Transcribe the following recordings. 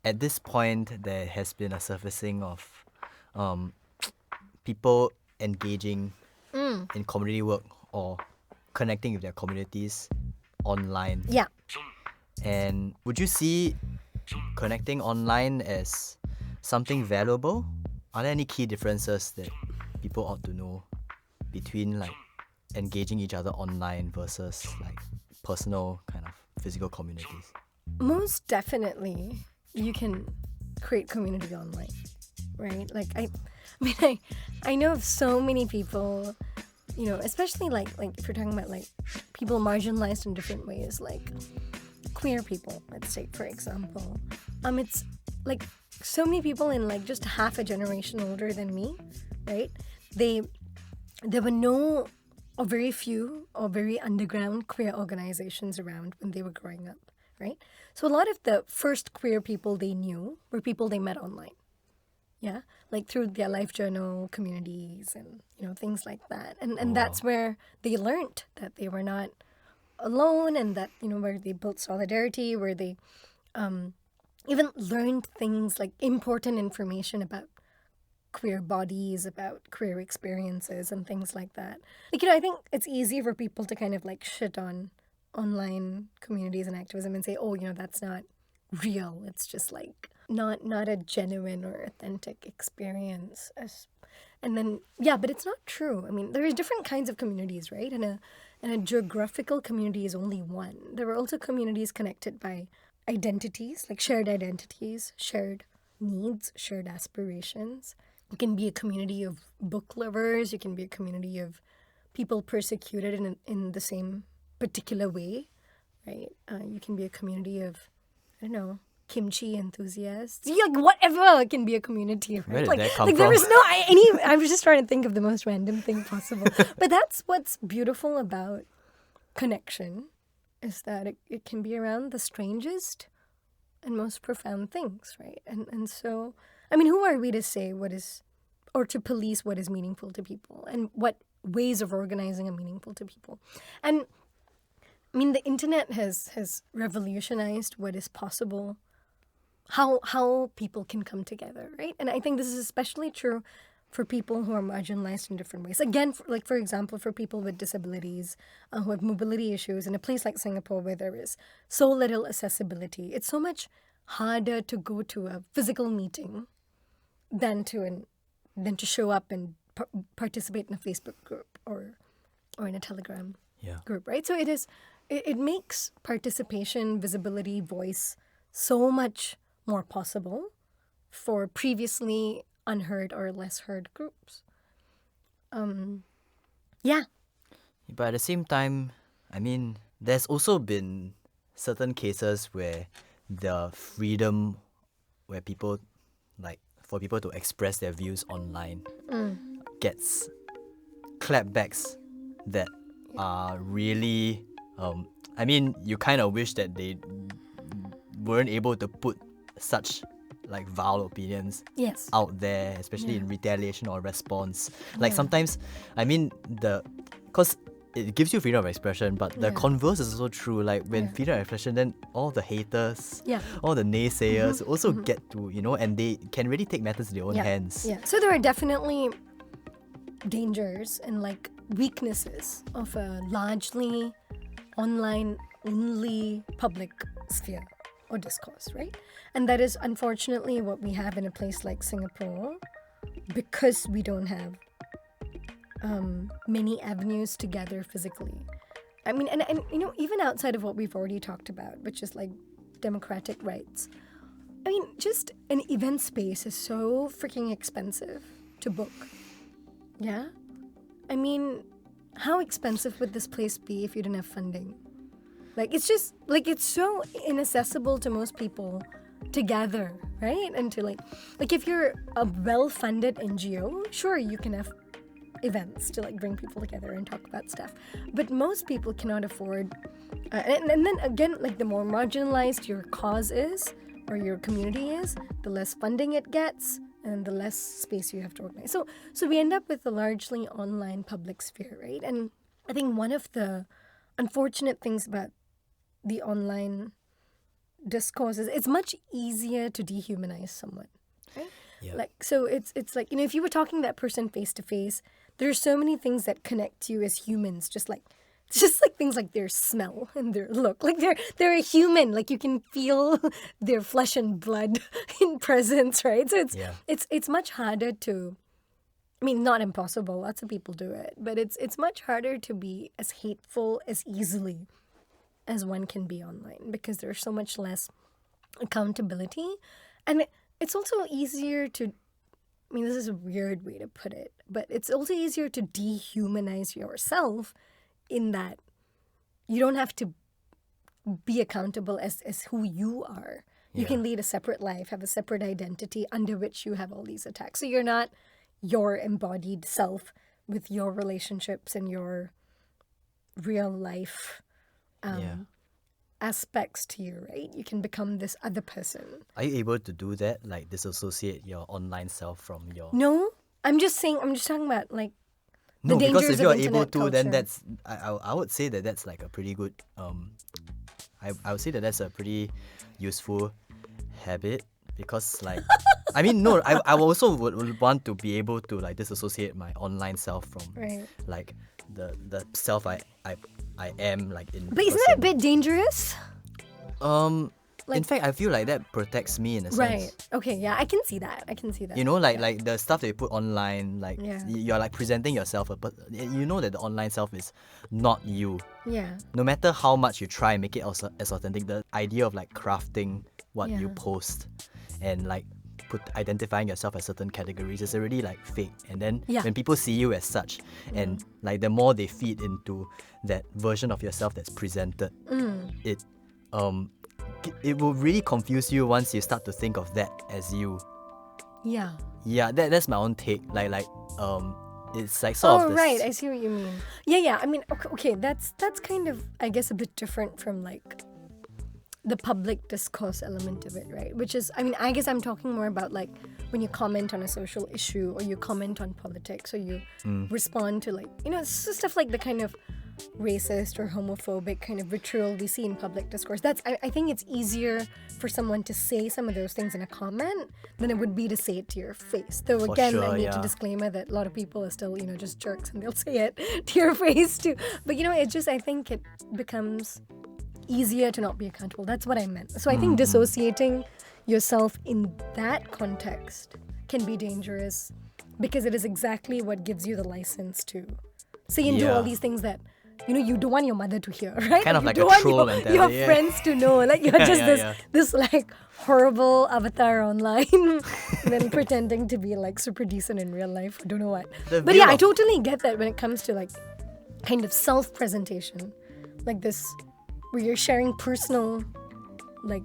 at this point there has been a surfacing of people engaging in community work or connecting with their communities online. Yeah. And would you see connecting online as something valuable? Are there any key differences that people ought to know between like engaging each other online versus like personal kind of physical communities? Most definitely, you can create community online, right? Like I know of so many people, especially like if you're talking about like people marginalized in different ways, like queer people, let's say, for example. It's like so many people in like just half a generation older than me, right? There were no or very few or very underground queer organizations around when they were growing up, right? So a lot of the first queer people they knew were people they met online. Yeah, like through their life journal communities and things like that, and that's where they learned that they were not alone, and that where they built solidarity, where they even learned things like important information about queer bodies, about queer experiences, and things like that. Like I think it's easy for people to kind of like shit on online communities and activism and say, oh, that's not real. It's just like not a genuine or authentic experience. And then but it's not true. I mean, there are different kinds of communities, right? And a geographical community is only one. There are also communities connected by identities, like shared identities, shared needs, shared aspirations. You can be a community of book lovers. You can be a community of people persecuted in the same particular way, right? You can be a community of, I don't know, kimchi enthusiasts. Like whatever can be a community, right? Where did like, that come like from? there is no I was just trying to think of the most random thing possible. But that's what's beautiful about connection, is that it can be around the strangest and most profound things, right? And so, I mean, who are we to say what is, or to police what is meaningful to people, and what ways of organizing are meaningful to people? And I mean, the internet has revolutionized what is possible, how people can come together, right? And I think this is especially true for people who are marginalized in different ways. Again, for example, for people with disabilities who have mobility issues in a place like Singapore where there is so little accessibility, it's so much harder to go to a physical meeting than to show up and participate in a Facebook group or in a Telegram group, right? So it makes participation, visibility, voice so much more possible for previously unheard or less heard groups. But at the same time, I mean, there's also been certain cases where the freedom where people, like, for people to express their views online gets clapbacks that are really, I mean, you kind of wish that they weren't able to put such like vile opinions out there, especially in retaliation or response. Like sometimes, I mean, because it gives you freedom of expression, but the converse is also true. Like when freedom of expression, then all the haters, all the naysayers also get to, and they can really take matters in their own hands. Yeah. So there are definitely dangers and like weaknesses of a largely online only public sphere or discourse, right? And that is unfortunately what we have in a place like Singapore, because we don't have many avenues to gather physically. I mean, and even outside of what we've already talked about, which is like democratic rights, I mean, just an event space is so freaking expensive to book. Yeah? I mean, how expensive would this place be if you didn't have funding? Like, it's just, like, it's so inaccessible to most people to gather, right? And to, like if you're a well-funded NGO, sure, you can have events to, like, bring people together and talk about stuff. But most people cannot afford, and then, again, like, the more marginalized your cause is, or your community is, the less funding it gets, and the less space you have to organize. So we end up with a largely online public sphere, right? And I think one of the unfortunate things about the online discourse is it's much easier to dehumanize someone, right? Yeah. Like, so it's like, if you were talking to that person face to face, there's so many things that connect you as humans, just like things like their smell and their look. Like they're a human. Like you can feel their flesh and blood in presence, right? So it's much harder to, I mean, not impossible. Lots of people do it, but it's much harder to be as hateful as easily as one can be online, because there's so much less accountability. And it's also easier to, I mean, this is a weird way to put it, but it's also easier to dehumanize yourself in that you don't have to be accountable as who you are. You can lead a separate life, have a separate identity under which you have all these attacks. So you're not your embodied self with your relationships and your real life aspects to you, right? You can become this other person. Are you able to do that? Like disassociate your online self from your... No, I'm just talking about like the No, because dangers if you're of able internet to, then culture. that's... I would say that that's like a pretty good... I would say that that's a pretty useful habit, because like... I mean, no, I also would want to be able to like disassociate my online self from like the self I am like in But isn't that a bit dangerous? in fact, I feel like that protects me in a sense. Right. Okay, yeah, I can see that. You know, like the stuff that you put online, like Yeah. you're like presenting yourself, but you know that the online self is not you. Yeah. No matter how much you try and make it as authentic, the idea of like crafting what you Yeah. post and like identifying yourself as certain categories is already like fake. And then when people see you as such, and like the more they feed into that version of yourself that's presented, it will really confuse you once you start to think of that as you. Yeah. Yeah, that's my own take. It's like sort of this... right, I see what you mean. Yeah. I mean, okay, that's kind of, I guess, a bit different from like the public discourse element of it, right? Which is, I mean, I guess I'm talking more about like when you comment on a social issue, or you comment on politics, or you respond to like, you know, stuff like the kind of racist or homophobic kind of ritual we see in public discourse. That's, I think it's easier for someone to say some of those things in a comment than it would be to say it to your face. Though For again, sure, I need to disclaimer that a lot of people are still, you know, just jerks and they'll say it to your face too. But you know, it just, I think it becomes easier to not be accountable. That's what I meant. So I think dissociating yourself in that context can be dangerous, because it is exactly what gives you the license to say and do all these things that, you know, you don't want your mother to hear, right? Kind of you like don't a want troll your mentality, yeah. friends to know. Like you're just this like horrible avatar online and then pretending to be like super decent in real life. I don't know what. But yeah, I totally get that when it comes to like kind of self-presentation. Like this, where you're sharing personal like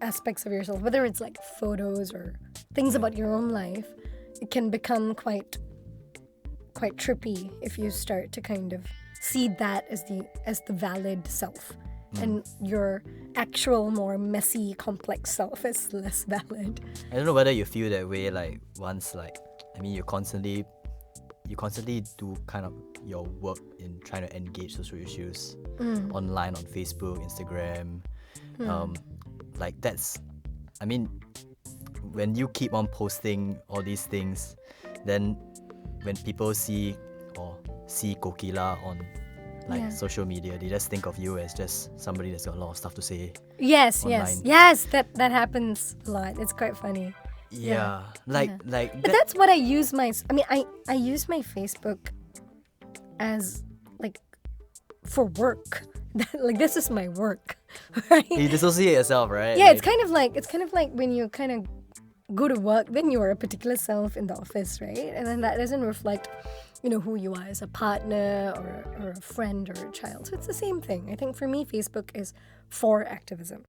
aspects of yourself, whether it's like photos or things about your own life, it can become quite trippy if you start to kind of see that as the valid self, and your actual more messy, complex self is less valid. I don't know whether you feel that way, like once, like, I mean, you constantly do kind of your work in trying to engage social issues online, on Facebook, Instagram. Like that's, I mean, when you keep on posting all these things, then when people see Kokila on like social media, they just think of you as just somebody that's got a lot of stuff to say. Yes, online. yes, that happens a lot. It's quite funny. But that's what I use I use my Facebook as like for work. Like this is my work, right? You dissociate yourself, right? Yeah, it's kind of like when you kind of go to work, then you are a particular self in the office, right? And then that doesn't reflect, you know, who you are as a partner or a friend or a child. So it's the same thing. I think for me, Facebook is for activism.